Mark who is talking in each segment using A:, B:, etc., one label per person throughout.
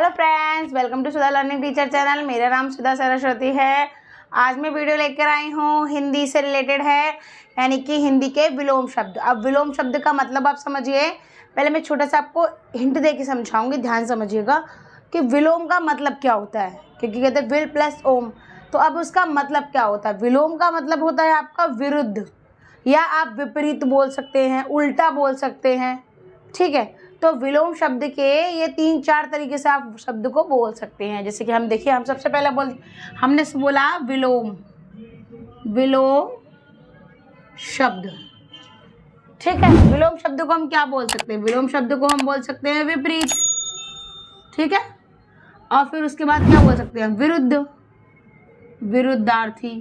A: Hello friends, welcome to Sudha learning teacher channel. मेरा नाम सुधा सरस्वती है। आज मैं वीडियो लेकर आई हूँ, हिंदी से रिलेटेड है, यानी कि हिंदी के विलोम शब्द। अब विलोम शब्द का मतलब आप समझिए। पहले मैं छोटा सा आपको हिंट दे के समझाऊंगी, ध्यान समझिएगा कि विलोम का मतलब क्या होता है, क्योंकि कहते हैं विल प्लस ओम। तो अब उसका मतलब क्या होता है? विलोम का मतलब होता है आपका विरुद्ध, या आप विपरीत बोल सकते हैं, उल्टा बोल सकते हैं। ठीक है, तो विलोम शब्द के ये 3-4 तरीके से आप शब्द को बोल सकते हैं। जैसे कि हम देखिए, हम सबसे पहले हमने बोला विलोम, विलोम शब्द। ठीक है, विलोम शब्द को हम क्या बोल सकते हैं? विलोम शब्द को हम बोल सकते हैं विपरीत। ठीक है, और फिर उसके बाद क्या बोल सकते हैं? विरुद्ध, विरुद्धार्थी।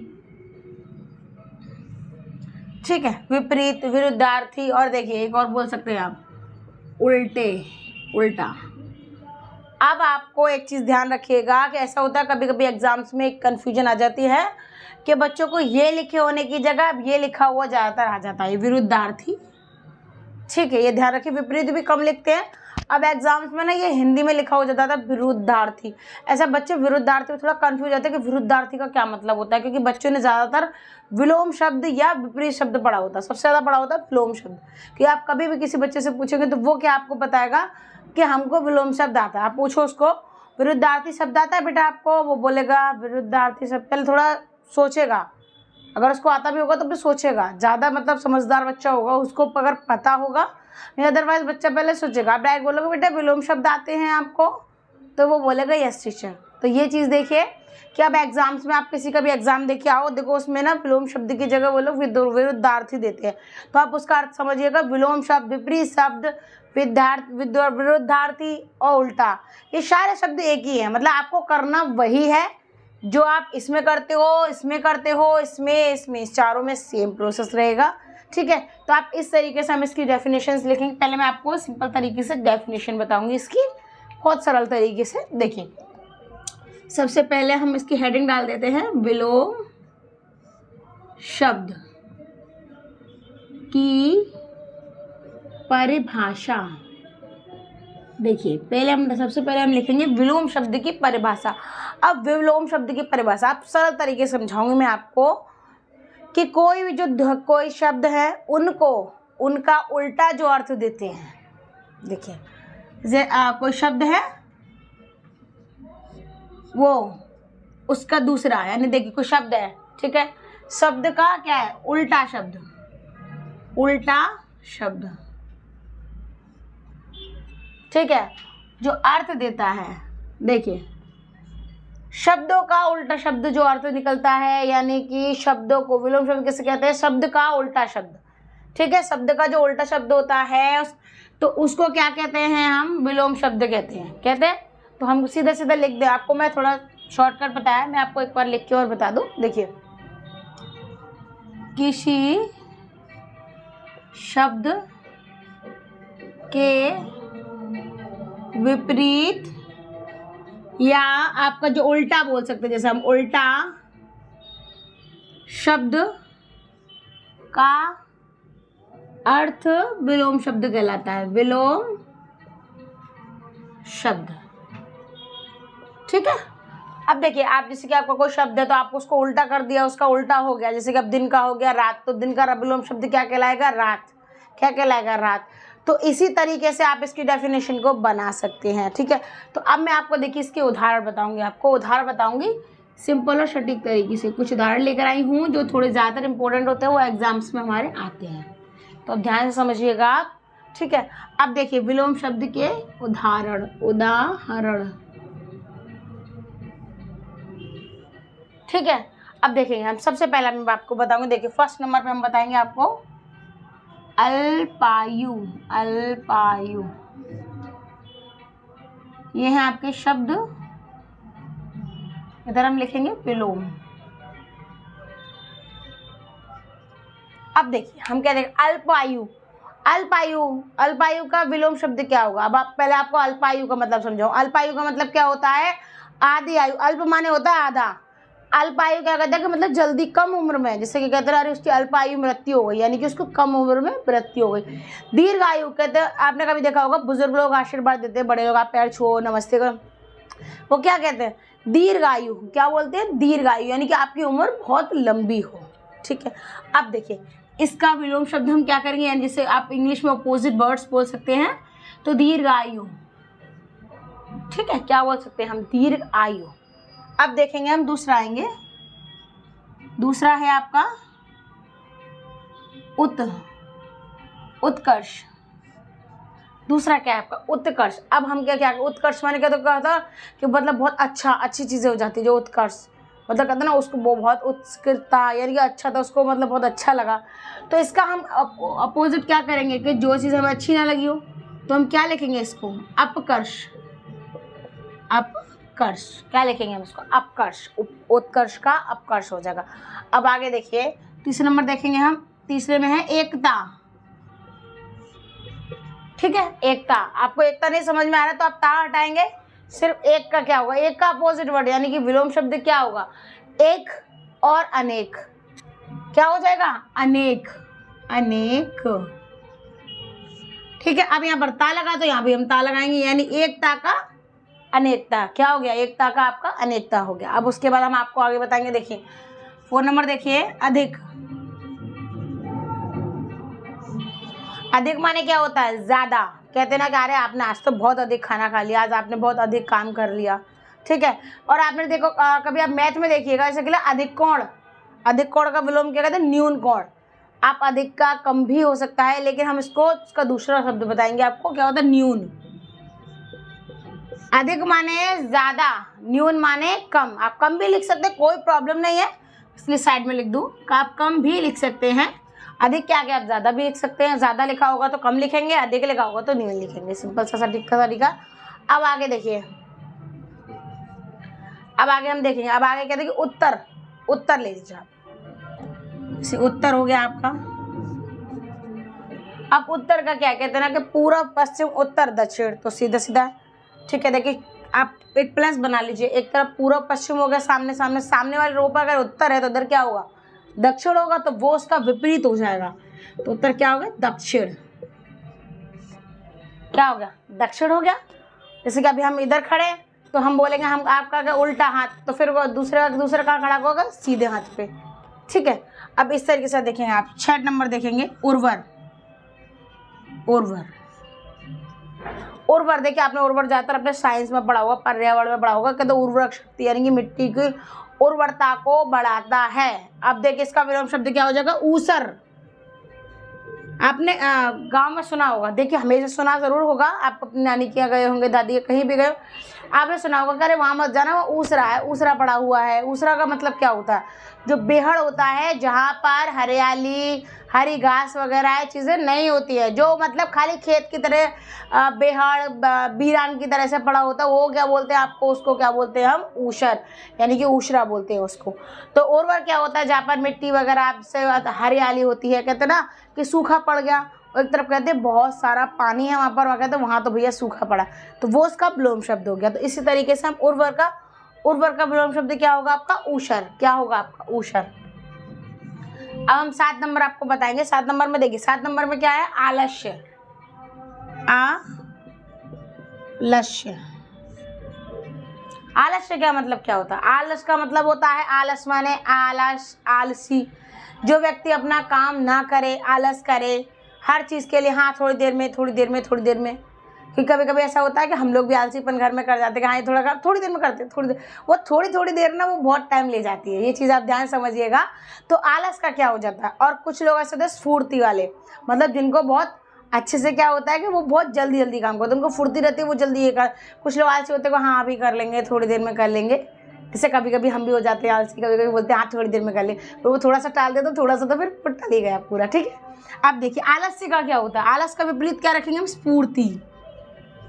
A: ठीक है, विपरीत, विरुद्धार्थी। और देखिए एक और बोल सकते हैं आप, उल्टे, उल्टा। अब आपको एक चीज़ ध्यान रखिएगा कि ऐसा होता है कभी कभी एग्जाम्स में एक कन्फ्यूजन आ जाती है कि बच्चों को ये लिखे होने की जगह अब ये लिखा हुआ ज़्यादातर आ जाता है, विरुद्धार्थी। ठीक है, ये ध्यान रखिए, विपरीत भी कम लिखते हैं। अब एग्जाम्स में ना ये हिंदी में लिखा हो जाता था विरुद्धार्थी। ऐसा बच्चे विरुद्धार्थी में थोड़ा कन्फ्यूज होते हैं कि विरुद्धार्थी का क्या मतलब होता है, क्योंकि बच्चों ने ज़्यादातर विलोम शब्द या विपरीत शब्द पढ़ा होता है। सबसे ज़्यादा पढ़ा होता है विलोम शब्द। कि आप कभी भी किसी बच्चे से पूछेंगे तो वो क्या आपको बताएगा कि हमको विलोम शब्द आता है। आप पूछो उसको विरुद्धार्थी शब्द आता है बेटा आपको, वो बोलेगा विरुद्धार्थी शब्द। पहले थोड़ा सोचेगा, अगर उसको आता भी होगा तो फिर सोचेगा। ज़्यादा मतलब समझदार बच्चा होगा, उसको अगर पता होगा, नहीं अदरवाइज बच्चा पहले सोचेगा। आप डायरेक्ट बोलोगे बेटा विलोम शब्द आते हैं आपको, तो वो बोलेगा यस टीचर। तो ये चीज़ देखिए कि अब एग्जाम्स में आप किसी का भी एग्जाम देके आओ, देखो उसमें ना विलोम शब्द की जगह वो लोग विरुद्धार्थी देते हैं। तो आप उसका अर्थ समझिएगा, विलोम शब्द, विपरीत शब्द, विरुद्धार्थी और उल्टा, ये सारे शब्द एक ही है। मतलब आपको करना वही है जो आप इसमें करते हो, इसमें करते हो, इसमें चारों में सेम प्रोसेस रहेगा। ठीक है, तो आप इस तरीके से हम इसकी डेफिनेशंस लिखेंगे। पहले मैं आपको सिंपल तरीके से डेफिनेशन बताऊंगी इसकी, बहुत सरल तरीके से। देखिए, सबसे पहले हम इसकी हेडिंग डाल देते हैं, विलोम शब्द की परिभाषा। देखिए, सबसे पहले हम लिखेंगे विलोम शब्द की परिभाषा। अब विलोम शब्द की परिभाषा आप सरल तरीके से समझाऊंगी मैं आपको कि कोई भी जो कोई शब्द है उनको उनका उल्टा जो अर्थ देते हैं। देखिए, कोई शब्द है वो उसका दूसरा, यानी देखिए कोई शब्द है, ठीक है, शब्द का क्या है? उल्टा शब्द, उल्टा शब्द। ठीक है, जो अर्थ देता है। देखिए, शब्दों का उल्टा शब्द जो अर्थ निकलता है, यानी कि शब्दों को विलोम शब्द कैसे कहते हैं? शब्द का उल्टा शब्द। ठीक है, शब्द का जो उल्टा शब्द होता है तो उसको क्या कहते हैं? हम विलोम शब्द कहते हैं। तो हम सीधा सीधा लिख दें। आपको मैं थोड़ा शॉर्टकट बताया, मैं आपको एक बार लिख के और बता दूं। देखिए, किसी शब्द के विपरीत या आपका जो उल्टा बोल सकते हैं, जैसे हम उल्टा शब्द का अर्थ विलोम शब्द कहलाता है, विलोम शब्द। ठीक है, अब देखिए, आप जैसे कि आपका कोई शब्द है तो आप उसको उल्टा कर दिया, उसका उल्टा हो गया। जैसे कि अब दिन का हो गया रात, तो दिन का विलोम शब्द क्या कहलाएगा? रात। क्या कहलाएगा? रात। तो इसी तरीके से आप इसकी डेफिनेशन को बना सकते हैं। ठीक है, तो अब मैं आपको देखिए इसके उदाहरण बताऊंगी, आपको उदाहरण बताऊंगी सिंपल और सटीक तरीके से। कुछ उदाहरण लेकर आई हूँ जो थोड़े ज़्यादातर इंपॉर्टेंट होते हैं, वो एग्जाम्स में हमारे आते हैं, तो अब ध्यान से समझिएगा आप। ठीक है, अब देखिए विलोम शब्द के उदाहरण। ठीक है, अब देखेंगे हम। सबसे पहला मैं आपको बताऊंगी, देखिए फर्स्ट नंबर पे हम बताएंगे आपको अल्पायु। अल्पायु, ये है आपके शब्द, इधर हम लिखेंगे विलोम। अब देखिए हम क्या देखें, अल्पायु। अल्पायु का विलोम शब्द क्या होगा? अब आप पहले आपको अल्पायु का मतलब समझाओ। अल्पायु का मतलब क्या होता है? आधी आयु। अल्प माने होता है आधा, अल्पायु क्या कहता है कि मतलब जल्दी, कम उम्र में। जैसे कि कहते हैं अरे उसकी अल्पायु मृत्यु हो गई, यानी कि उसको कम उम्र में मृत्यु हो गई। दीर्घायु कहते हैं, आपने कभी देखा होगा बुजुर्ग लोग आशीर्वाद देते हैं, बड़े लोग आप पैर छुओ, नमस्ते करो, वो क्या कहते हैं, दीर्घायु। क्या बोलते हैं, दीर्घायु, यानी कि आपकी उम्र बहुत लंबी हो। ठीक है, अब देखिए इसका विलोम शब्द हम क्या करेंगे, यानी जैसे आप इंग्लिश में अपोजिट वर्ड्स बोल सकते हैं, तो दीर्घायु। ठीक है, क्या बोल सकते हैं हम, दीर्घायु। अब देखेंगे हम दूसरा आएंगे, दूसरा है आपका उत्कर्ष। दूसरा क्या है आपका, उत्कर्ष। अब हम क्या उत्कर्ष माने क्या, तो कहा था कि मतलब बहुत अच्छी चीज़ें हो जाती है। जो उत्कर्ष मतलब कहते हैं ना, उसको वो बहुत उत्कृष्टता, यानी कि अच्छा था, उसको मतलब बहुत अच्छा लगा। तो इसका हम अपोजिट क्या करेंगे कि जो चीज़ हमें अच्छी ना लगी हो तो हम क्या लिखेंगे इसको, अपकर्ष। अपकर्ष क्या लिखेंगे हम इसको, अपकर्ष। उत्कर्ष का अपकर्ष हो जाएगा। अब आगे देखिए तीसरा नंबर देखेंगे हम, तीसरे में है एकता। ठीक है, एकता। आपको एकता नहीं समझ में आ रहा तो आप ता हटाएंगे, सिर्फ एक का क्या होगा, एक का अपोजिट वर्ड, यानी कि विलोम शब्द क्या होगा, एक और अनेक। क्या हो जाएगा, अनेक, अनेक। ठीक है, अब यहाँ पर ता लगा तो यहाँ भी हम ता लगाएंगे, यानी एकता का अनेकता। क्या हो गया, एकता का आपका अनेकता हो गया। अब उसके बाद हम आपको आगे बताएंगे। देखिए 4 नंबर देखिए, अधिक। अधिक माने क्या होता है, ज्यादा। कहते हैं ना कि अरे आपने आज तो बहुत अधिक खाना खा लिया, आज आपने बहुत अधिक काम कर लिया। ठीक है, और आपने देखो कभी आप मैथ में देखिएगा, जैसे कि अधिक कोण, अधिक कोण का विलोम क्या कहते हैं, न्यून कोण। आप अधिक का कम भी हो सकता है, लेकिन हम इसका दूसरा शब्द बताएंगे आपको, क्या होता है, न्यून। अधिक माने ज्यादा, न्यून माने कम। आप कम भी लिख सकते हैं, कोई प्रॉब्लम नहीं है, इसलिए साइड में लिख दूं कि आप कम भी लिख सकते हैं। अधिक क्या क्या आप ज़्यादा भी लिख सकते हैं, ज़्यादा लिखा होगा तो कम लिखेंगे, अधिक लिखा होगा तो न्यून लिखेंगे। सिंपल सा सटीक का तरीका। अब आगे देखिए, अब आगे हम देखेंगे, अब आगे क्या देखिए, उत्तर। उत्तर ले लीजिए आप, इसे उत्तर हो गया आपका। अब उत्तर का क्या कहते हैं ना कि पूर्व पश्चिम उत्तर दक्षिण, तो सीधा सीधा है। ठीक है, देखिए आप एक प्लस बना लीजिए, एक तरफ पूर्व पश्चिम हो गया, सामने सामने, सामने वाले रो पर अगर उत्तर है तो इधर क्या होगा, दक्षिण होगा, तो वो उसका विपरीत हो जाएगा। तो उत्तर क्या होगा, दक्षिण। क्या हो गया, दक्षिण हो गया। जैसे कि अभी हम इधर खड़े तो हम बोलेंगे हम आपका क्या उल्टा हाथ, तो फिर वो दूसरा कहाँ खड़ा होगा, सीधे हाथ पे। ठीक है, अब इस तरीके से देखेंगे आप। 6 नंबर देखेंगे, उर्वर। उर्वर, उर्वर देखिए आपने उर्वर ज़्यादातर अपने साइंस में पढ़ा होगा, पर्यावरण में पढ़ा होगा, कहते उर्वरक शक्ति, यानी कि मिट्टी की उर्वरता को बढ़ाता है। अब देखिए इसका विलोम शब्द क्या हो जाएगा, ऊसर। आपने गांव में सुना होगा, देखिए हमेशा सुना जरूर होगा, आप अपनी नानी के यहाँ गए होंगे, दादी के कहीं भी गए, आपने सुना होगा, अरे वहाँ मत जाना, वो ऊसरा है, ऊसरा पड़ा हुआ है। ऊसरा का मतलब क्या होता है, जो बेहड़ होता है, जहाँ पर हरियाली, हरी घास वगैरह चीज़ें नहीं होती है, जो मतलब खाली खेत की तरह बेहड़ बीरान की तरह से पड़ा होता है, वो क्या बोलते हैं आपको, उसको क्या बोलते हैं हम, ऊसर, यानी कि ऊसरा बोलते हैं उसको। तो उर्वर क्या होता है, जहाँ पर मिट्टी वगैरह से हरियाली होती है। कहते हैं ना कि सूखा पड़ गया, एक तरफ कहते हैं बहुत सारा पानी है वहाँ पर, वहाँ कहते हैं वहाँ तो भैया सूखा पड़ा, तो वो उसका विलोम शब्द हो गया। तो इसी तरीके से हम उर्वर का विलोम शब्द क्या होगा आपका, ऊसर। क्या होगा आपका, ऊसर। अब हम 7 नंबर आपको बताएंगे। 7 नंबर में देखिए, 7 नंबर में क्या है, आलस्य। आलस्य, आलस्य क्या मतलब क्या होता है, आलस का मतलब होता है, आलस माने आलस, आलसी, जो व्यक्ति अपना काम ना करे, आलस करे हर चीज़ के लिए, हाँ थोड़ी देर में, थोड़ी देर में, थोड़ी देर में। क्योंकि कभी कभी ऐसा होता है कि हम लोग भी आलसीपन घर में कर जाते हैं, हाँ ये थोड़ा काम थोड़ी देर में करते हैं, थोड़ी देर, वो थोड़ी देर ना वो बहुत टाइम ले जाती है, ये चीज़ आप ध्यान समझिएगा। तो आलस का क्या हो जाता है। और कुछ लोग ऐसे होते हैं स्फूर्ति वाले, मतलब जिनको बहुत अच्छे से क्या होता है कि वो बहुत जल्दी काम करते हैं, उनको फुर्ती रहती है, वो जल्दी ये कर। कुछ लोग आलसी होते हैं, हाँ अभी कर लेंगे, थोड़ी देर में कर लेंगे। जैसे कभी कभी हम भी हो जाते हैं आलसी, कभी कभी बोलते हैं हाँ थोड़ी देर में कर ले, तो वो थोड़ा सा टाल दे तो थोड़ा सा तो फिर टल ही गया पूरा। ठीक है, अब देखिए आलस्य का क्या होता है, आलस का विपरीत क्या रखेंगे हम, स्फूर्ति,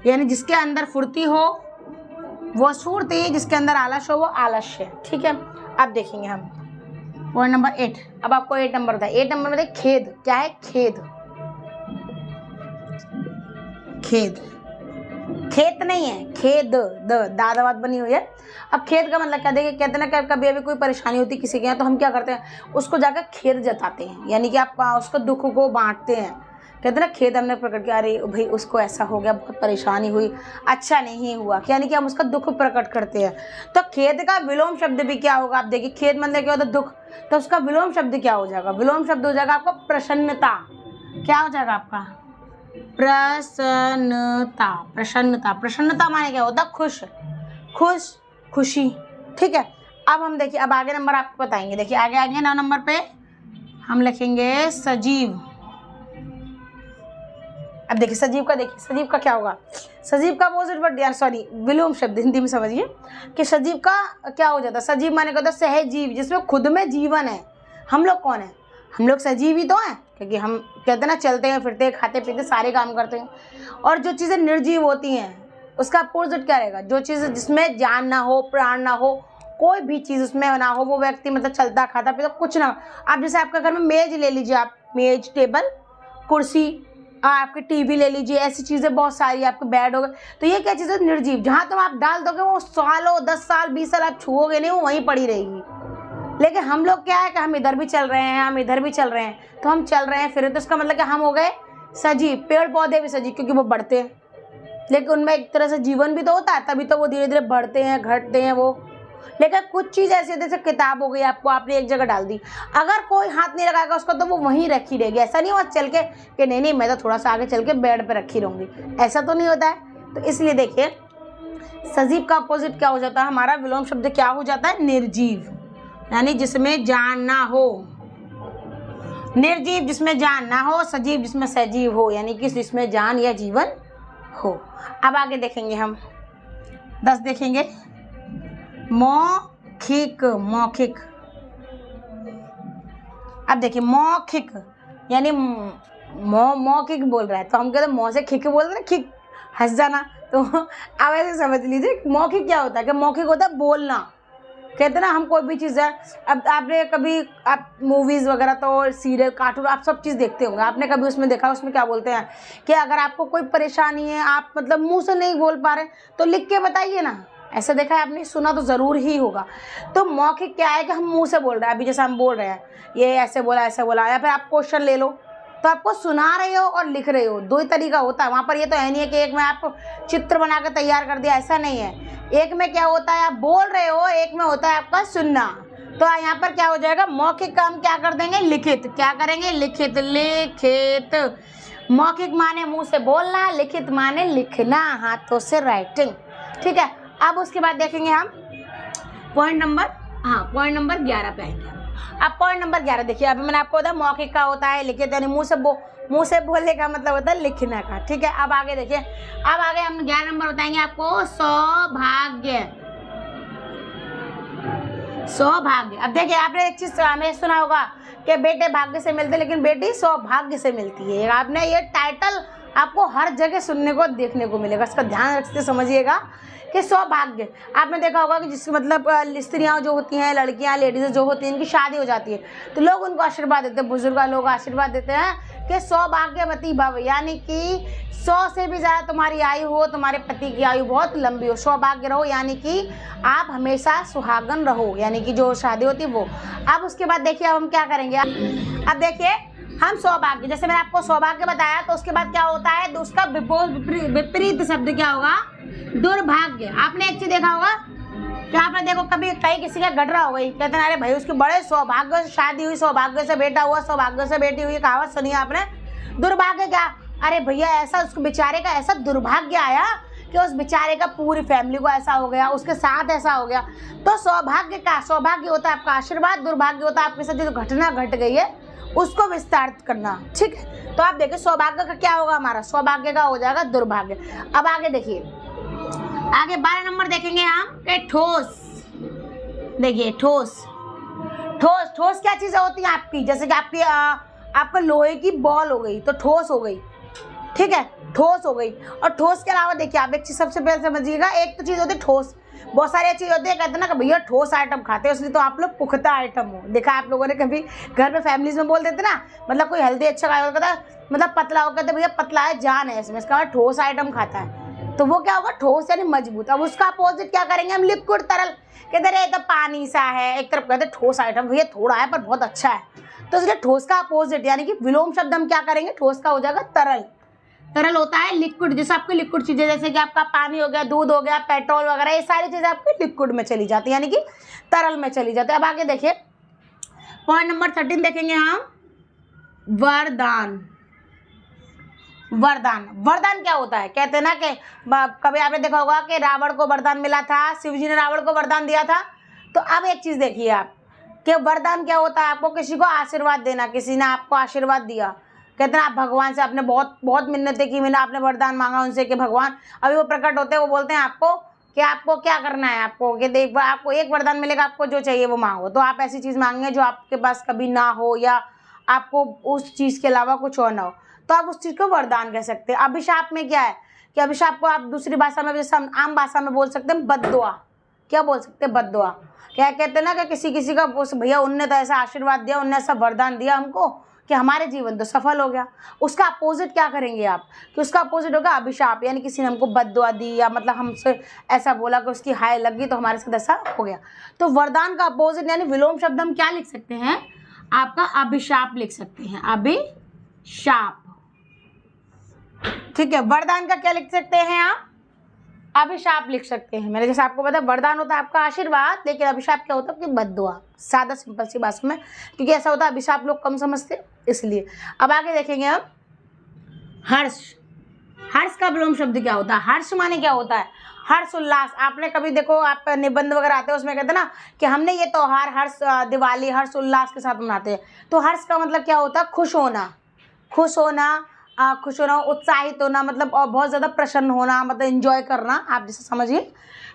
A: यानी जिसके अंदर फुर्ती हो वो स्फूर्ति, जिसके अंदर आलस हो वो आलस्य। ठीक है, अब देखेंगे हम पॉइंट नंबर 8। अब आपको 8 नंबर बताए, 8 नंबर में देखिए खेद। क्या है, खेद। खेद, खेत नहीं है, खेद, दादावाद बनी हुई है। अब खेद का मतलब क्या, देखिए कहते हैं ना कि कभी अभी कोई परेशानी होती किसी के यहाँ, तो हम क्या करते हैं, उसको जाकर खेद जताते हैं, यानी कि आप उसको दुख को बांटते हैं कहते ना खेद हमने प्रकट किया, अरे भाई उसको ऐसा हो गया, बहुत परेशानी हुई, अच्छा नहीं हुआ, यानी कि हम उसका दुख प्रकट करते हैं। तो खेद का विलोम शब्द भी क्या होगा, आप देखिए खेद मतलब क्या होता है, दुख, तो उसका विलोम शब्द क्या हो जाएगा, विलोम शब्द हो जाएगा आपका प्रसन्नता। क्या हो जाएगा आपका, प्रसन्नता। प्रसन्नता, प्रसन्नता माने क्या होता है, खुश, खुश, खुशी। ठीक है, अब हम देखिए, अब आगे नंबर आपको बताएंगे। देखिए आगे आगे 9 नंबर पे हम लिखेंगे सजीव। अब देखिए सजीव का, देखिए सजीव का क्या होगा, सजीव का अपोजिट वर्ड यार, सॉरी विलोम शब्द हिंदी में समझिए कि सजीव का क्या हो जाता है। सजीव माने कहता है सहजीव, जिसमें खुद में जीवन है। हम लोग कौन है, हम लोग सजीव ही तो हैं, क्योंकि हम कहते हैं ना चलते हैं, फिरते हैं, खाते पीते, सारे काम करते हैं। और जो चीज़ें निर्जीव होती हैं उसका अपोजिट क्या रहेगा, जो चीज़ जिसमें जान ना हो, प्राण ना हो, कोई भी चीज़ उसमें ना हो, वो व्यक्ति मतलब चलता खाता पीता कुछ ना। आप जैसे आपके घर में मेज ले लीजिए, आप मेज, टेबल, कुर्सी, आपके टीवी ले लीजिए, ऐसी चीज़ें बहुत सारी, आपके बेड हो गए, तो ये क्या चीज़ है, निर्जीव। जहाँ तुम आप डाल दोगे वो सालों, 10 साल 20 साल आप छुओगे नहीं, वो वहीं पड़ी रहेगी। लेकिन हम लोग क्या है कि हम इधर भी चल रहे हैं, हम इधर भी चल रहे हैं, तो हम चल रहे हैं फिर, तो इसका मतलब कि हम हो गए सजीव। पेड़ पौधे भी सजीव, क्योंकि वो बढ़ते हैं, लेकिन उनमें एक तरह से जीवन भी तो होता है, तभी तो वो धीरे धीरे बढ़ते हैं, घटते हैं वो। लेकिन कुछ चीज़ ऐसी होती है, जैसे किताब हो गई, आपको आपने एक जगह डाल दी, अगर कोई हाथ नहीं लगाएगा उसको तो वो वहीं रखी रहेगी। ऐसा नहीं हुआ चल के कि नहीं मैं तो थोड़ा सा आगे चल के बेड पे रखी रहूँगी, ऐसा तो नहीं होता है। तो इसलिए देखिए सजीव का अपोजिट क्या हो जाता है, हमारा विलोम शब्द क्या हो जाता है, निर्जीव, यानी जिसमें जान ना हो। निर्जीव जिसमें जान ना हो, सजीव जिसमें सजीव हो, यानी कि जिसमें जान या जीवन हो। अब आगे देखेंगे हम 10 देखेंगे, मौखिक। मौखिक, अब देखिए मौखिक यानी मौखिक बोल रहा है, तो हम कहते हैं मौ से खिक बोल रहे हैं, खिक हंस जाना, तो अब ऐसे समझ लीजिए मौखिक क्या होता है, कि मौखिक होता है बोलना। कहते हैं ना हम कोई भी चीज़ है, अब आपने कभी, आप मूवीज़ वगैरह तो सीरियल, कार्टून, आप सब चीज़ देखते होंगे, आपने कभी उसमें देखा, उसमें क्या बोलते हैं कि अगर आपको कोई परेशानी है, आप मतलब मुंह से नहीं बोल पा रहे, तो लिख के बताइए ना। ऐसा देखा है आपने, सुना तो ज़रूर ही होगा। तो मौखिक क्या है कि हम मुंह से बोल रहे हैं, अभी जैसे हम बोल रहे हैं ये ऐसे बोला, ऐसे बोला, या फिर आप क्वेश्चन ले लो, तो आपको सुना रहे हो और लिख रहे हो, 2 ही तरीका होता है वहाँ पर। ये तो है नहीं है कि एक में आप चित्र बना कर तैयार कर दिया, ऐसा नहीं है। एक में क्या होता है आप बोल रहे हो, एक में होता है आपका सुनना। तो यहाँ पर क्या हो जाएगा, मौखिक का हम क्या कर देंगे, लिखित। क्या करेंगे, लिखित। लिखित, मौखिक माने मुंह से बोलना, लिखित माने लिखना, हाथों से राइटिंग। ठीक है, अब उसके बाद देखेंगे हम पॉइंट नंबर 11 पे आएंगे हम। अब पॉइंट नंबर 11 देखिए, अभी मैंने आपको बताया मौखिक का होता है लिखित, यानी मुंह से बोलने का मतलब होता है लिखने का। ठीक है, अब आगे देखिए, अब आगे हम 11 नंबर बताएंगे आपको, सौभाग्य। सौभाग्य, अब देखिए आपने एक चीज हमें सुना होगा कि बेटे भाग्य से मिलते, लेकिन बेटी सौभाग्य से मिलती है। आपने ये टाइटल आपको हर जगह सुनने को देखने को मिलेगा, इसका ध्यान रखते समझिएगा कि सौभाग्य। आपने देखा होगा कि जिसके मतलब स्त्रियाँ जो होती हैं, लड़कियाँ, लेडीज़ जो होती हैं, इनकी शादी हो जाती है, तो लोग उनको आशीर्वाद देते हैं, बुजुर्ग लोग आशीर्वाद देते हैं कि सौभाग्यवती भव, यानी कि 100 से भी ज़्यादा तुम्हारी आयु हो, तुम्हारे पति की आयु बहुत लंबी हो, सौभाग्य रहो, यानी कि आप हमेशा सुहागन रहो, यानी कि जो शादी होती है वो। अब उसके बाद देखिए अब हम क्या करेंगे, अब देखिए हम सौभाग्य, जैसे मैंने आपको सौभाग्य बताया, तो उसके बाद क्या होता है, तो उसका विपरीत शब्द क्या होगा, दुर्भाग्य। आपने एक चीज देखा होगा कि आपने देखो कभी कहीं किसी का घट रहा होगा, कहते हैं अरे भाई उसकी बड़े सौभाग्य से शादी हुई, सौभाग्य से बेटा हुआ, सौभाग्य से बेटी हुई, कहावत सुनी आपने। दुर्भाग्य क्या, अरे भैया ऐसा उसको बेचारे का ऐसा दुर्भाग्य आया कि उस बेचारे का पूरी फैमिली को ऐसा हो गया, उसके साथ ऐसा हो गया। तो सौभाग्य का, सौभाग्य होता है आपका आशीर्वाद, दुर्भाग्य होता है आपके साथ जो घटना घट गई है उसको विस्तारित करना। ठीक है, तो आप देखिए सौभाग्य का क्या होगा, हमारा सौभाग्य का हो जाएगा दुर्भाग्य। अब आगे देखिए, आगे 12 नंबर देखेंगे हम कि ठोस। देखिए ठोस, ठोस, ठोस क्या चीज़ें होती हैं आपकी, जैसे कि आपकी आपका लोहे की बॉल हो गई तो ठोस हो गई। ठीक है, ठोस हो गई। और ठोस के अलावा देखिए आप एक चीज़ सबसे पहले समझिएगा, एक तो चीज़ होती है ठोस, बहुत सारी चीज़ होती है, कहते हैं ना कि भैया ठोस आइटम खाते हैं, इसलिए तो आप लोग पुख्ता आइटम हो। देखा आप लोगों ने कभी घर में फैमिलीज में बोल देते ना, मतलब कोई हेल्दी अच्छा खाया होता है, मतलब पतला हो, कहते भैया पतला है, जान है इसमें, इसका ठोस आइटम खाता है। तो वो क्या होगा, ठोस यानी मजबूत। अब उसका अपोजिट क्या करेंगे हम, लिक्विड तरल। कहते रहे तो पानी सा है, एक तरफ कहते ठोस आइटम, भैया थोड़ा है पर बहुत अच्छा है, तो इसलिए ठोस का अपोजिट यानी कि विलोम शब्द हम क्या करेंगे, ठोस का हो जाएगा तरल। तरल होता है लिक्विड, जैसे आपकी लिक्विड चीजें जैसे कि आपका पानी हो गया, दूध हो गया, पेट्रोल वगैरह, ये सारी चीजें आपकी लिक्विड में चली जाती है यानी कि तरल में चली जाती है। अब आगे देखिए पॉइंट नंबर 13 देखेंगे हम, वरदान। वरदान, वरदान क्या होता है, कहते हैं ना कि कभी आपने देखा होगा कि रावण को वरदान मिला था, शिव जी ने रावण को वरदान दिया था। तो अब एक चीज देखिए आप कि वरदान क्या होता है, आपको किसी को आशीर्वाद देना, किसी ने आपको आशीर्वाद दिया, कहते हैं आप भगवान से आपने बहुत बहुत मिन्नतें की, मैंने आपने वरदान मांगा उनसे कि भगवान, अभी वो प्रकट होते हैं, वो बोलते हैं आपको कि आपको क्या करना है, आपको कि देख आपको एक वरदान मिलेगा, आपको जो चाहिए वो मांगो। तो आप ऐसी चीज़ मांगेंगे जो आपके पास कभी ना हो या आपको उस चीज़ के अलावा कुछ और ना हो, तो आप उस चीज़ को वरदान कह सकते हैं। अभिशाप में क्या है कि अभिशाप को आप दूसरी भाषा में, जैसे आम भाषा में बोल सकते हैं बद्दुआ। क्या बोल सकते हैं, बद्दुआ। क्या कहते हैं ना कि किसी का उस भैया उनने तो ऐसा आशीर्वाद दिया, उनने ऐसा वरदान दिया हमको कि हमारे जीवन तो सफल हो गया। उसका अपोजिट क्या करेंगे आप कि उसका अपोजिट होगा अभिशाप, यानी किसी ने हमको बद्दुआ दी या मतलब हमसे ऐसा बोला कि उसकी हाय लग गई तो हमारे साथ ऐसा हो गया। तो वरदान का अपोजिट यानी विलोम शब्द हम क्या लिख सकते हैं, आपका अभिशाप लिख सकते हैं, अभिशाप। ठीक है, वरदान का क्या लिख सकते हैं आप, अभिशाप लिख सकते हैं। मैंने जैसे आपको बताया वरदान होता है आपका आशीर्वाद, लेकिन अभिशाप क्या होता है आपकी बद्दुआ, सादा सिंपल सी भाषा में, क्योंकि ऐसा होता है अभिशाप लोग कम समझते इसलिए। अब आगे देखेंगे हम हर्ष। हर्ष का विलोम शब्द क्या होता है, हर्ष माने क्या होता है, हर्ष उल्लास। आपने कभी देखो आप निबंध वगैरह आते हैं उसमें कहते हैं ना कि हमने ये त्योहार हर्ष दिवाली हर्ष उल्लास के साथ मनाते हैं। तो हर्ष का मतलब क्या होता है, खुश होना, खुश होना, खुश होना, उत्साहित होना, मतलब और बहुत ज़्यादा प्रसन्न होना, मतलब एंजॉय करना, आप जैसे समझिए।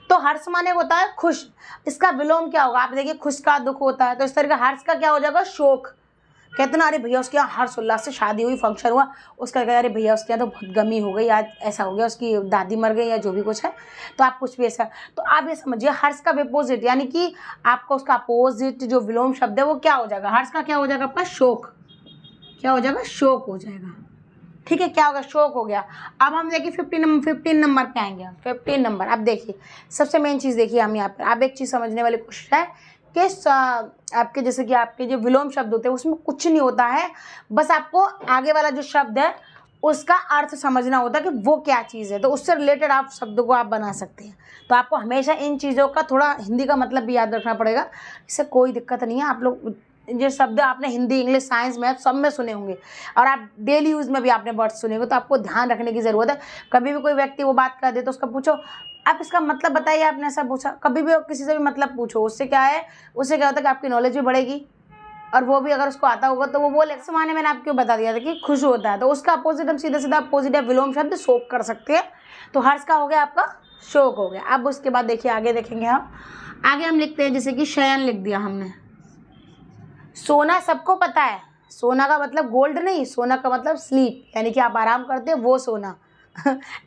A: तो हर्ष माने होता है खुश। इसका विलोम क्या होगा, आप देखिए खुश का दुख होता है, तो इस तरह का हर्ष का क्या हो जाएगा, शोक। कहते ना अरे भैया उसके यहाँ हर्ष उल्लास से शादी हुई, फंक्शन हुआ, उसका कहते अरे भैया उसके यहाँ तो बहुत गमी हो गई, आज ऐसा हो गया, उसकी दादी मर गई या जो भी कुछ है, तो आप कुछ भी ऐसा। तो आप ये समझिए हर्ष का विपोजिट यानी कि आपको उसका अपोजिट जो विलोम शब्द है वो क्या हो जाएगा, हर्ष का क्या हो जाएगा आपका शोक। क्या हो जाएगा, शोक हो जाएगा। ठीक है, क्या होगा, शोक हो गया। अब हम देखिए 15 नंबर पे आएंगे हम, 15 नंबर। अब देखिए सबसे मेन चीज़ देखिए हम यहाँ पर, आप एक चीज़ समझने वाली कोशिश है कि आपके जैसे कि आपके जो विलोम शब्द होते हैं उसमें कुछ नहीं होता है, बस आपको आगे वाला जो शब्द है उसका अर्थ समझना होता है कि वो क्या चीज़ है, तो उससे रिलेटेड आप शब्द को आप बना सकते हैं। तो आपको हमेशा इन चीज़ों का थोड़ा हिंदी का मतलब भी याद रखना पड़ेगा, इससे कोई दिक्कत नहीं है। आप लोग जो शब्द आपने हिंदी इंग्लिश साइंस मैथ सब में सुने होंगे और आप डेली यूज़ में भी आपने वर्ड सुने होंगे, तो आपको ध्यान रखने की ज़रूरत है। कभी भी कोई व्यक्ति वो बात कर दे तो उसका पूछो आप इसका मतलब बताइए, आपने ऐसा पूछा, कभी भी किसी से भी मतलब पूछो, उससे क्या है, उससे क्या होता है कि आपकी नॉलेज भी बढ़ेगी और वो भी अगर उसको आता होगा तो वो बोले इस माने मैंने आपको बता दिया था कि खुश होता है, तो उसका अपोजिट हम सीधा सीधा अपोजिट है विलोम शब्द शोक कर सकते हैं। तो हर्ष का हो गया आपका शोक हो गया। अब उसके बाद देखिए आगे देखेंगे हम, आगे हम लिखते हैं जैसे कि शयन लिख दिया हमने। सोना सबको पता है, सोना का मतलब गोल्ड नहीं, सोना का मतलब स्लीप, यानी कि आप आराम करते हैं वो सोना।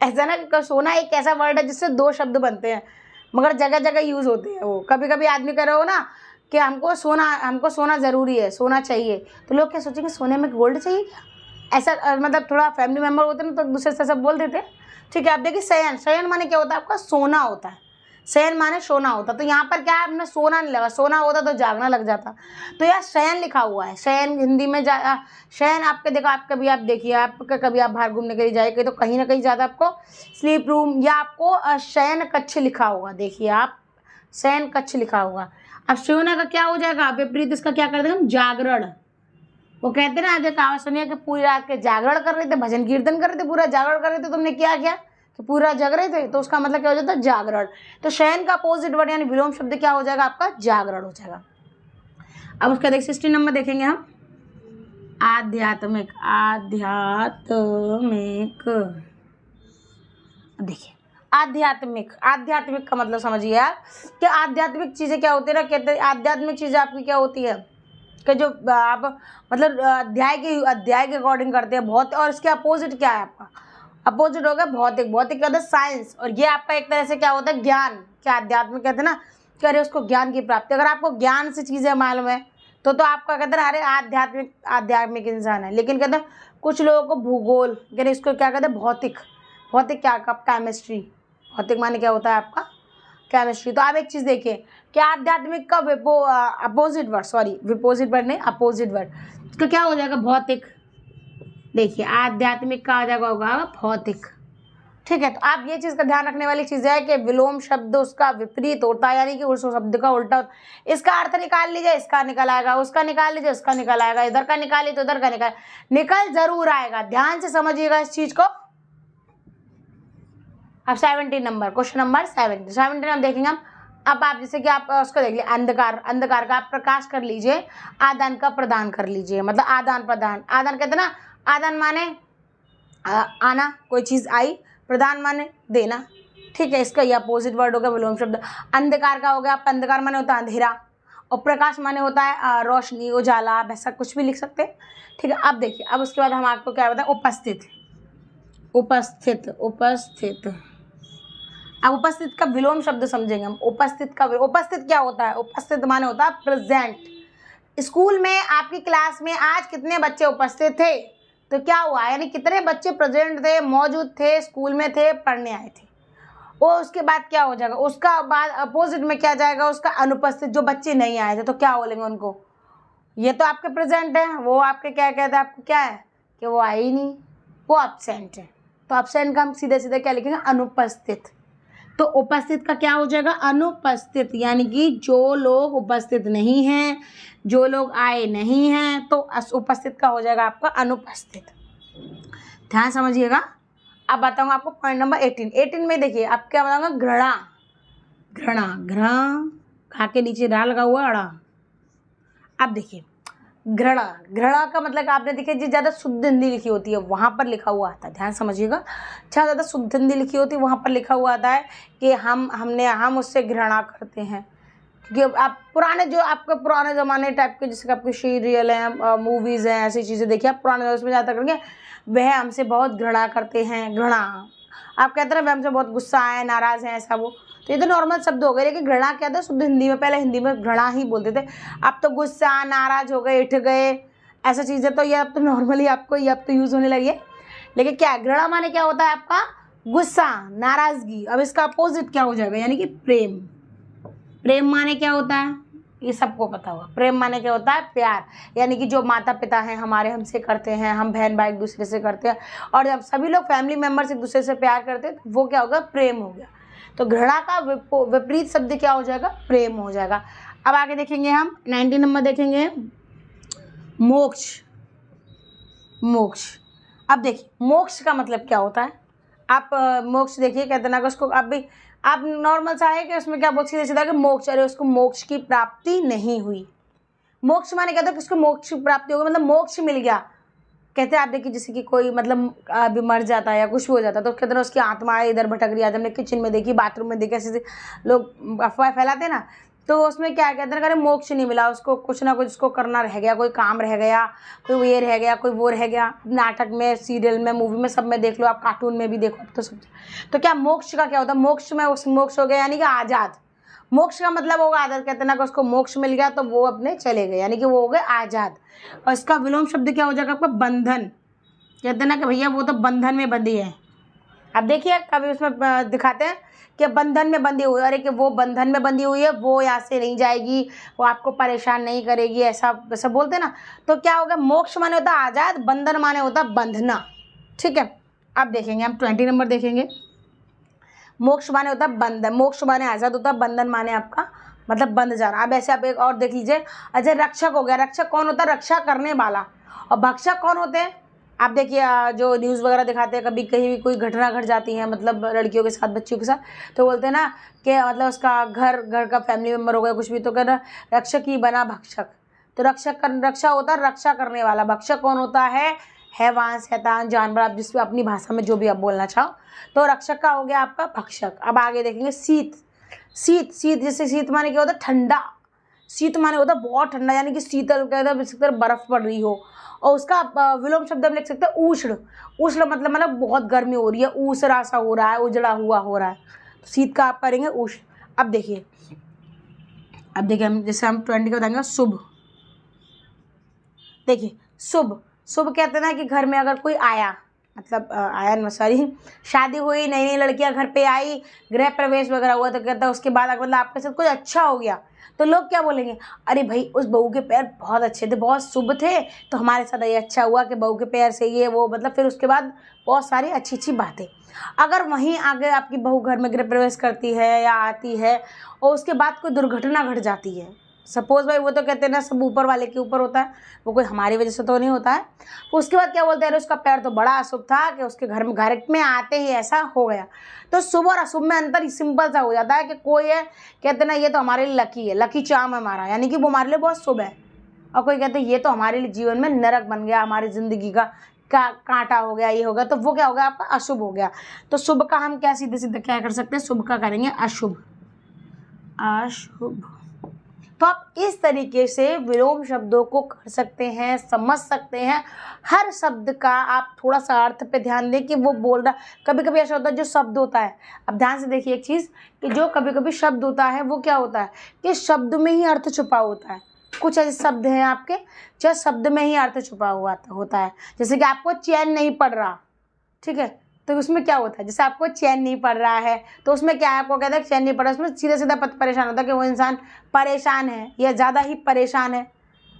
A: ऐसा ना कि सोना एक ऐसा वर्ड है जिससे दो शब्द बनते हैं मगर जगह जगह यूज़ होते हैं। वो कभी कभी आदमी कह रहे हो ना कि हमको सोना ज़रूरी है, सोना चाहिए, तो लोग क्या सोचेंगे सोने में गोल्ड चाहिए क्या, ऐसा मतलब थोड़ा फैमिली मेम्बर होते हैं ना तो दूसरे से सब बोल देते हैं। ठीक है, आप देखिए शयन, शयन माने क्या होता है आपका सोना होता है, शयन माने सोना होता, तो यहाँ पर क्या है हमने सोना नहीं लगा, सोना होता तो जागना लग जाता, तो यहाँ शयन लिखा हुआ है। शयन हिंदी में शयन आपके देखो, आप कभी आप देखिए आप कभी आप बाहर घूमने के लिए जाएंगे तो कहीं ना कहीं ज़्यादा आपको स्लीप रूम या आपको शयन कक्ष लिखा होगा, देखिए आप शयन कक्ष लिखा होगा। अब सोना का क्या हो जाएगा विपरीत, इसका क्या कर देंगे हम जागरण। वो कहते ना आज कहावत सुनिए कि पूरी रात के जागरण कर रहे थे, भजन कीर्तन कर रहे थे, पूरा जागरण कर रहे थे, तुमने क्या किया कि पूरा जग रहे थे, तो उसका मतलब क्या हो जाता है जागरण। तो शयन का अपोजिट वर्ड यानी विलोम शब्द क्या हो जाएगा आपका जागरण हो जाएगा। अब उसका देख 16 नंबर देखेंगे हम, आध्यात्मिक। आध्यात्मिक देखिए आध्यात्मिक, आध्यात्मिक का मतलब समझिए आप कि आध्यात्मिक चीज़ें क्या होती है ना, कहते हैं आध्यात्मिक चीज़ें आपकी क्या होती है कि जो आप मतलब अध्याय के अकॉर्डिंग करते हैं बहुत, और इसके अपोजिट क्या है आपका, अपोजिट होगा भौतिक। भौतिक क्या होता है साइंस, और ये आपका एक तरह से क्या होता है ज्ञान। क्या आध्यात्मिक कहते हैं ना कि अरे उसको ज्ञान की प्राप्ति, अगर आपको ज्ञान से चीज़ें मालूम है तो आपका कहते हैं अरे आध्यात्मिक इंसान है। लेकिन कहते हैं कुछ लोगों को भूगोल, यानी इसको क्या कहते हैं भौतिक, भौतिक क्या आपका? केमिस्ट्री। भौतिक माने क्या होता है आपका? केमिस्ट्री। तो आप एक चीज़ देखिए कि आध्यात्मिक का अपोजिट वर्ड, सॉरी विपोजिट वर्ड नहीं, अपोजिट वर्ड, इसका क्या हो जाएगा? भौतिक। देखिए आध्यात्मिक का आ जाएगा होगा भौतिक। ठीक है, तो आप ये चीज़ का ध्यान रखने वाली चीज़ है कि विलोम शब्द उसका विपरीत होता है, यानी कि उस शब्द का उल्टा होता है। इसका अर्थ निकाल लीजिए, इसका निकल आएगा, उसका निकाल लीजिए, उसका निकल आएगा, इधर का निकालिए तो उधर का निकल जरूर आएगा। ध्यान से समझिएगा इस चीज को। अब 17 नंबर, क्वेश्चन नंबर 17 हम देखेंगे हम। अब आप जैसे कि आप उसको देख लीजिए, अंधकार, अंधकार का आप प्रकाश कर लीजिए, आदान का प्रदान कर लीजिए, मतलब आदान प्रदान। आदान कहते ना, आदान माने आना, कोई चीज़ आई, प्रदान माने देना। ठीक है, इसका ये अपोजिट वर्ड हो गया विलोम शब्द। अंधकार का हो गया, आपका अंधकार माने होता है अंधेरा, और प्रकाश माने होता है रोशनी, उजाला, वैसा कुछ भी लिख सकते हैं। ठीक है, अब देखिए, अब उसके बाद हम आपको क्या बताएं? उपस्थित। उपस्थित, उपस्थित। अब उपस्थित का विलोम शब्द समझेंगे हम। उपस्थित का, उपस्थित क्या होता है? उपस्थित माने होता है प्रेजेंट। स्कूल में आपकी क्लास में आज कितने बच्चे उपस्थित थे? तो क्या हुआ, यानी कितने बच्चे प्रेजेंट थे, मौजूद थे, स्कूल में थे, पढ़ने आए थे। और उसके बाद क्या हो जाएगा? उसका बाद अपोजिट में क्या जाएगा? उसका अनुपस्थित, जो बच्चे नहीं आए थे, तो क्या बोलेंगे उनको? ये तो आपके प्रेजेंट है, वो आपके क्या कहते हैं? आपको क्या है कि वो आए ही नहीं, वो एब्सेंट है। तो एब्सेंट का हम सीधे सीधे क्या लिखेंगे? अनुपस्थित। तो उपस्थित का क्या हो जाएगा? अनुपस्थित, यानी कि जो लोग उपस्थित नहीं हैं, जो लोग आए नहीं हैं, तो उपस्थित का हो जाएगा आपका अनुपस्थित। ध्यान समझिएगा। अब बताऊंगा आपको पॉइंट नंबर 18 में देखिए, आप क्या बताऊंगा? घृणा। घृणा, घा के नीचे रा लगा हुआ अड़ा। अब देखिए घृणा, घृणा का मतलब आपने देखिए जी ज़्यादा शुद्ध हिंदी लिखी होती है, वहाँ पर लिखा हुआ आता है। ध्यान समझिएगा, अच्छा ज़्यादा शुद्ध हिंदी लिखी होती है, वहाँ पर लिखा हुआ आता है कि हम उससे घृणा करते हैं। क्योंकि आप पुराने, जो आपके पुराने ज़माने टाइप के, जैसे कि आपके सीरियल हैं, मूवीज़ हैं, ऐसी चीज़ें देखिए आप पुराने, उसमें ज़्यादा करेंगे वह हमसे बहुत घृणा करते हैं। घृणा आप कहते हैं वह हमसे बहुत गुस्सा है, नाराज़ हैं, ऐसा वो। तो ये तो नॉर्मल शब्द हो गए, लेकिन घृणा क्या था? शुद्ध हिंदी में, पहले हिंदी में घृणा ही बोलते थे। अब तो गुस्सा, नाराज़ हो गए, उठ गए, ऐसा चीज़ें तो ये अब तो नॉर्मली आपको ये अब तो यूज़ होने लगी है। लेकिन क्या घृणा माने क्या होता है आपका? गुस्सा, नाराज़गी। अब इसका अपोजिट क्या हो जाएगा? यानी कि प्रेम। प्रेम माने क्या होता है? ये सबको पता होगा। प्रेम माने क्या होता है? प्यार। यानी कि जो माता पिता हैं हमारे हमसे करते हैं, हम बहन भाई एक दूसरे से करते हैं, और जब सभी लोग फैमिली मेम्बर्स एक दूसरे से प्यार करते हैं, तो वो क्या होगा? प्रेम हो गया। तो घृणा का विपरीत शब्द क्या हो जाएगा? प्रेम हो जाएगा। अब आगे देखेंगे हम 19 नंबर देखेंगे, मोक्ष। मोक्ष, अब देखिए मोक्ष का मतलब क्या होता है? आप मोक्ष देखिए, कहते ना कि उसको आप नॉर्मल सा है कि उसमें क्या बहुत सीधा सीधा कि मोक्ष, अरे उसको मोक्ष की प्राप्ति नहीं हुई। मोक्ष माने कहते हैं कि उसको मोक्ष की प्राप्ति हो गई, मतलब मोक्ष मिल गया। कहते हैं आप देखिए, जैसे कि कोई मतलब अभी मर जाता है या कुछ भी हो जाता है, तो कहते हैं उसकी आत्मा इधर भटक रही है। हमने किचन में देखी, बाथरूम में देखी, ऐसे लोग अफवाह फैलाते हैं ना, तो उसमें क्या कहते हैं, अरे मोक्ष नहीं मिला उसको, कुछ ना कुछ उसको करना रह गया, कोई काम रह गया, कोई ये रह गया, कोई वो रह गया। नाटक में, सीरियल में, मूवी में, सब में देख लो आप, कार्टून में भी देखो तो सब। तो क्या मोक्ष का क्या होता है? मोक्ष में उस मोक्ष हो गया यानी कि आज़ाद। मोक्ष का मतलब होगा आज़ाद। कहते ना कि उसको मोक्ष मिल गया तो वो अपने चले गए, यानी कि वो हो गए आज़ाद। और इसका विलोम शब्द क्या हो जाएगा आपका? बंधन। कहते ना कि भैया वो तो बंधन में बंधी है। अब देखिए कभी उसमें दिखाते हैं कि बंधन में बंधी हुई है, अरे कि वो बंधन में बंधी हुई है, वो यहाँ से नहीं जाएगी, वो आपको परेशान नहीं करेगी, ऐसा वैसा बोलते ना। तो क्या होगा? मोक्ष माने होता है आज़ाद, बंधन माने होता है बंधना। ठीक है, अब देखेंगे हम 20 नंबर देखेंगे। मोक्ष माने होता है बंधन, मोक्ष माने आज़ाद होता है, बंधन माने आपका मतलब बंध जाना। अब ऐसे आप एक और देख लीजिए, अच्छा रक्षक हो गया। रक्षक कौन होता है? रक्षा करने वाला। और भक्षक कौन होते हैं? आप देखिए जो न्यूज़ वगैरह दिखाते हैं, कभी कहीं भी कोई घटना घट जाती है, मतलब लड़कियों के साथ, बच्चियों के साथ, तो बोलते हैं ना कि मतलब उसका घर का फैमिली मेम्बर हो गया कुछ भी, तो कहना रक्षक ही बना भक्षक। तो रक्षा होता है रक्षा करने वाला। भक्षक कौन होता है? हैवान, शैतान, जानवर, आप जिसमें अपनी भाषा में जो भी आप बोलना चाहो। तो रक्षक का हो गया आपका भक्षक। अब आगे देखेंगे शीत। शीत, शीत जैसे शीत माने क्या होता है? ठंडा। शीत माने होता है बहुत ठंडा, यानी कि शीतल कहते हैं बर्फ पड़ रही हो। और उसका विलोम शब्द हम लिख सकते हैं उष्ण। उष्ण मतलब बहुत गर्मी हो रही है, ऊसरा सा हो रहा है, उजड़ा हुआ हो रहा है, तो शीत का आप करेंगे उष्ण। अब देखिए हम जैसे हम 20 का बताएंगे शुभ। देखिए शुभ, शुभ कहते हैं ना कि घर में अगर कोई आया, मतलब आया सॉरी, शादी हुई, नई नई लड़कियां घर पे आई, गृह प्रवेश वगैरह हुआ, तो कहता है उसके बाद अगर मतलब आपके साथ कुछ अच्छा हो गया तो लोग क्या बोलेंगे, अरे भाई उस बहू के पैर बहुत अच्छे थे, बहुत शुभ थे, तो हमारे साथ ये अच्छा हुआ कि बहू के पैर से ये वो, मतलब फिर उसके बाद बहुत सारी अच्छी अच्छी बातें। अगर वहीं आगे आपकी बहू घर में गृह प्रवेश करती है या आती है और उसके बाद कोई दुर्घटना घट जाती है, सपोज भाई वो तो कहते हैं ना सब ऊपर वाले के ऊपर होता है, वो कोई हमारी वजह से तो नहीं होता है, तो उसके बाद क्या बोलते हैं, उसका पैर तो बड़ा अशुभ था कि उसके घर में आते ही ऐसा हो गया। तो शुभ और अशुभ में अंतर सिंपल सा हो जाता है कि कोई है कहते हैं ना ये तो हमारे लिए लकी है, लकी चार्म है हमारा, यानी कि वो हमारे लिए बहुत शुभ है, और कोई कहते हैं ये तो हमारे लिए जीवन में नरक बन गया, हमारी ज़िंदगी का कांटा हो गया, ये हो गया, तो वो क्या हो गया आपका अशुभ हो गया। तो शुभ का हम क्या सीधे सीधे क्या कर सकते हैं, शुभ का करेंगे अशुभ, अशुभ। तो आप इस तरीके से विलोम शब्दों को कर सकते हैं, समझ सकते हैं। हर शब्द का आप थोड़ा सा अर्थ पे ध्यान दें कि वो बोल रहा, कभी कभी ऐसा होता है जो शब्द होता है, अब ध्यान से देखिए एक चीज़ कि जो कभी कभी शब्द होता है वो क्या होता है कि शब्द में ही अर्थ छुपा होता है। कुछ ऐसे शब्द हैं आपके जो शब्द में ही अर्थ छुपा हुआ होता है, जैसे कि आपको चैन नहीं पड़ रहा, ठीक है, तो उसमें क्या होता है, जैसे आपको चैन नहीं पड़ रहा है तो उसमें क्या है, आपको कहता है चैन नहीं पड़ रहा, उसमें सीधा सीधा परेशान होता है कि वो इंसान परेशान है या ज़्यादा ही परेशान है,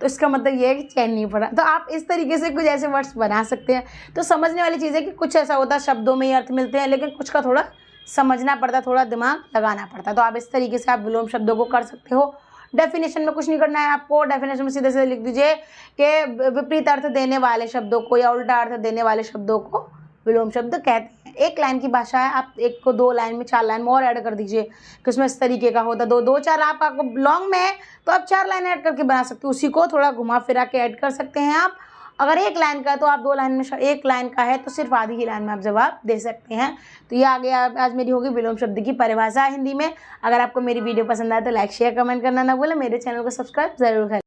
A: तो इसका मतलब ये है कि चैन नहीं पड़ रहा। तो आप इस तरीके से कुछ ऐसे वर्ड्स बना सकते हैं। तो समझने वाली चीज़ है कि कुछ ऐसा होता है शब्दों में ही अर्थ मिलते हैं, लेकिन कुछ का थोड़ा समझना पड़ता है, थोड़ा दिमाग लगाना पड़ता है। तो आप इस तरीके से आप विलोम शब्दों को कर सकते हो। डेफिनेशन में कुछ नहीं करना है आपको, डेफिनेशन में सीधे सीधे लिख दीजिए कि विपरीत अर्थ देने वाले शब्दों को या उल्टा अर्थ देने वाले शब्दों को विलोम शब्द कहते हैं। एक लाइन की भाषा है, आप एक को 2 लाइन में 4 लाइन में और ऐड कर दीजिए कि उसमें इस तरीके का होता है। 2-4 आपको लॉन्ग में है तो आप 4 लाइन ऐड करके बना सकते हो, उसी को थोड़ा घुमा फिरा के ऐड कर सकते हैं आप। अगर 1 लाइन का है तो आप 2 लाइन में, 1 लाइन का है तो सिर्फ आधी ही लाइन में आप जवाब दे सकते हैं। तो ये आगे आज मेरी होगी विलोम शब्द की परिभाषा हिंदी में। अगर आपको मेरी वीडियो पसंद आए तो लाइक शेयर कमेंट करना ना भूलें, मेरे चैनल को सब्सक्राइब जरूर करें।